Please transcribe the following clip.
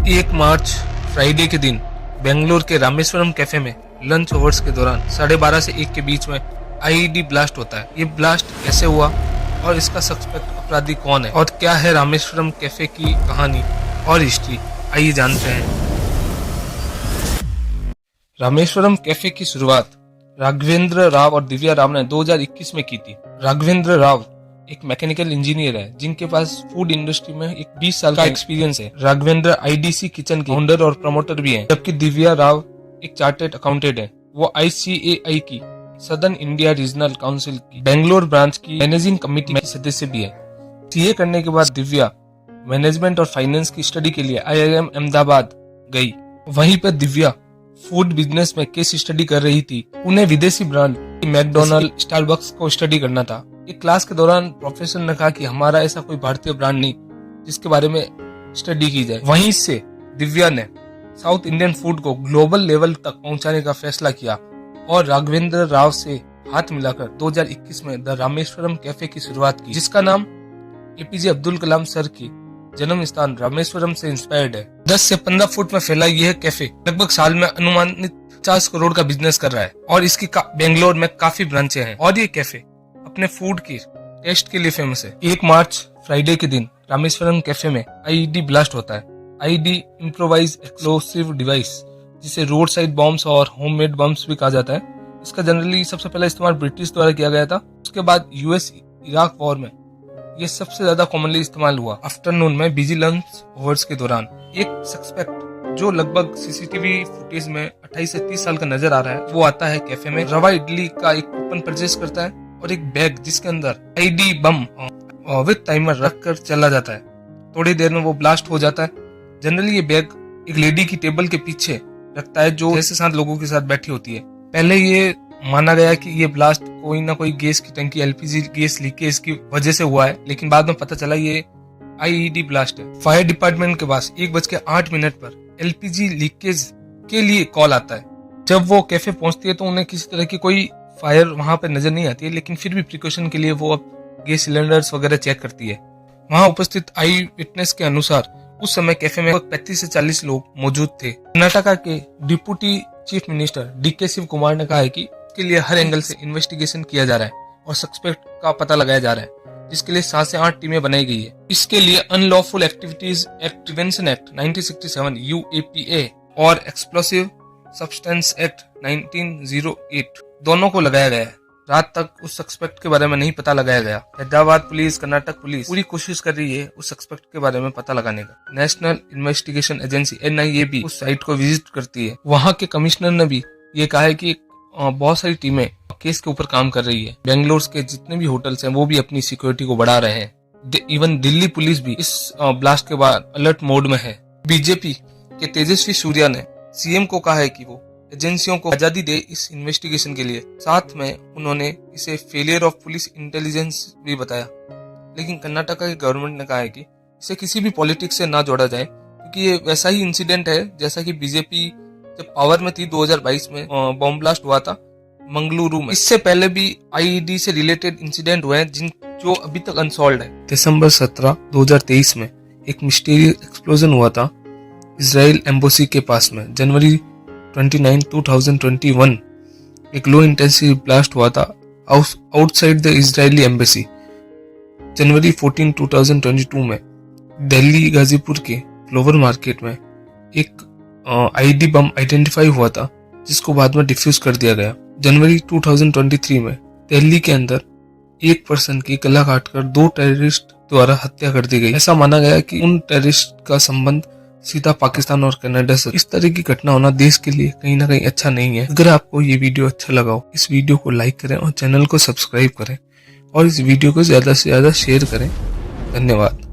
1 मार्च Friday के दिन बेंगलोर के रामेश्वरम कैफे में लंच ओवर्स के दौरान 12:30 से 1 के बीच में आईईडी ब्लास्ट होता है। ये ब्लास्ट कैसे हुआ और इसका सस्पेक्ट अपराधी कौन है और क्या है रामेश्वरम कैफे की कहानी और हिस्ट्री, आइए जानते हैं। रामेश्वरम कैफे की शुरुआत राघवेंद्र राव और दिव्या राव ने 2021 में की थी। राघवेंद्र राव एक मैकेनिकल इंजीनियर है जिनके पास फूड इंडस्ट्री में एक 20 साल का एक्सपीरियंस है। राघवेंद्र आईडीसी किचन के फाउंडर और प्रमोटर भी हैं, जबकि दिव्या राव एक चार्टर्ड अकाउंटेंट है। वो ICAI की सदर्न इंडिया रीजनल काउंसिल की बेंगलोर ब्रांच की मैनेजिंग कमेटी में सदस्य भी है। सीए करने के बाद दिव्या मैनेजमेंट और फाइनेंस की स्टडी के लिए IIM अहमदाबाद गई। वहीं पर दिव्या फूड बिजनेस में केस स्टडी कर रही थी। उन्हें विदेशी ब्रांड मैकडोनल्ड, स्टारबक्स को स्टडी करना था। एक क्लास के दौरान प्रोफेसर ने कहा कि हमारा ऐसा कोई भारतीय ब्रांड नहीं जिसके बारे में स्टडी की जाए। वहीं से दिव्या ने साउथ इंडियन फूड को ग्लोबल लेवल तक पहुंचाने का फैसला किया और राघवेंद्र राव से हाथ मिलाकर 2021 में द रामेश्वरम कैफे की शुरुआत की, जिसका नाम APJ अब्दुल कलाम सर की जन्म स्थान रामेश्वरम से इंस्पायर्ड है। 10 से 15 फुट में फैला यह कैफे लगभग साल में अनुमानित 50 करोड़ का बिजनेस कर रहा है और इसकी बेंगलोर में काफी ब्रांचें हैं और ये कैफे अपने फूड की टेस्ट के लिए फेमस है। 1 मार्च फ्राइडे के दिन रामेश्वरम कैफे में IED ब्लास्ट होता है। IED इम्प्रोवाइज एक्सप्लोसिव डिवाइस, जिसे रोड साइड बॉम्ब्स और होममेड बम्स भी कहा जाता है। इसका जनरली सबसे पहला इस्तेमाल ब्रिटिश द्वारा किया गया था। उसके बाद US इराक वॉर में ये सबसे ज्यादा कॉमनली इस्तेमाल हुआ। आफ्टरनून में विजिलेंस ओवर्स के दौरान एक सस्पेक्ट जो लगभग CCTV फुटेज में 28 से 30 साल का नजर आ रहा है, वो आता है कैफे में, रवा इडली का एक कूपन परचेज करता है और एक बैग जिसके अंदर ID बम विद टाइमर रखकर चला जाता है। थोड़ी देर में वो ब्लास्ट हो जाता है। जनरली ये बैग एक लेडी की टेबल के पीछे रखता है जो 6 से 7 लोगों के साथ बैठी होती है। पहले ये माना गया कि ये ब्लास्ट कोई ना कोई गैस की टंकी LPG गैस लीकेज की वजह से हुआ है, लेकिन बाद में पता चला ये IED ब्लास्ट है। फायर डिपार्टमेंट के पास 1:08 पर LPG लीकेज के लिए कॉल आता है। जब वो कैफे पहुंचती है तो उन्हें किसी तरह की कोई फायर वहां पे नजर नहीं आती है, लेकिन फिर भी प्रिकॉशन के लिए वो अब गैस सिलेंडर्स वगैरह चेक करती है। वहां उपस्थित आई विटनेस के अनुसार उस समय कैफे में 35 से 40 लोग मौजूद थे। कर्नाटका के deputy chief minister DK Shivakumar ने कहा है कि इसके लिए हर एंगल से इन्वेस्टिगेशन किया जा रहा है और सस्पेक्ट का पता लगाया जा रहा है, जिसके लिए 7 से 8 टीमें बनाई गई है। इसके लिए unlawful activities act prevention act 1967 UAPA और एक्सप्लोसिव सब्सटेंस एक्ट 1908 दोनों को लगाया गया है। रात तक उस सस्पेक्ट के बारे में नहीं पता लगाया गया। हैदराबाद पुलिस, कर्नाटक पुलिस पूरी कोशिश कर रही है उस सस्पेक्ट के बारे में पता लगाने का। नेशनल इन्वेस्टिगेशन एजेंसी NIA भी उस साइट को विजिट करती है। वहां के कमिश्नर ने भी ये कहा है कि बहुत सारी टीमें केस के ऊपर काम कर रही है। बेंगलोर के जितने भी होटल्स हैं वो भी अपनी सिक्योरिटी को बढ़ा रहे हैं। इवन दिल्ली पुलिस भी इस ब्लास्ट के बाद अलर्ट मोड में है। BJP के तेजस्वी सूर्या ने CM को कहा है कि वो एजेंसियों को आजादी दे इस इन्वेस्टिगेशन के लिए। साथ में उन्होंने इसे फेलियर ऑफ पुलिस इंटेलिजेंस भी बताया। लेकिन कर्नाटका की गवर्नमेंट ने कहा है कि इसे किसी भी पॉलिटिक्स से ना जोड़ा जाए, क्योंकि ये वैसा ही इंसिडेंट है जैसा कि BJP जब पावर में थी 2022 में बॉम्ब ब्लास्ट हुआ था मंगलुरु में। इससे पहले भी IED से रिलेटेड इंसिडेंट हुए हैं जो अभी तक अनसॉल्व्ड है। दिसंबर 17, 2023 में एक मिस्टीरियस एक्सप्लोजन हुआ था इजराइल एम्बेसी के पास में। जनवरी 29, 2021 एक लो इंटेंसिटी ब्लास्ट हुआ था आउटसाइड द इजरायली एम्बेसी। जनवरी 14, 2022 में दिल्ली गाजीपुर के फ्लोवर मार्केट में एक IED बम आइडेंटिफाई हुआ था, जिसको बाद में डिफ्यूज कर दिया गया। जनवरी 2023 में दिल्ली के अंदर एक पर्सन की गला काटकर 2 टेररिस्ट द्वारा हत्या कर दी गई। ऐसा माना गया कि उन टेररिस्ट का संबंध सीधा पाकिस्तान और कनाडा से। इस तरह की घटना होना देश के लिए कहीं ना कहीं अच्छा नहीं है। अगर आपको ये वीडियो अच्छा लगा हो, इस वीडियो को लाइक करें और चैनल को सब्सक्राइब करें और इस वीडियो को ज्यादा से ज्यादा शेयर करें। धन्यवाद।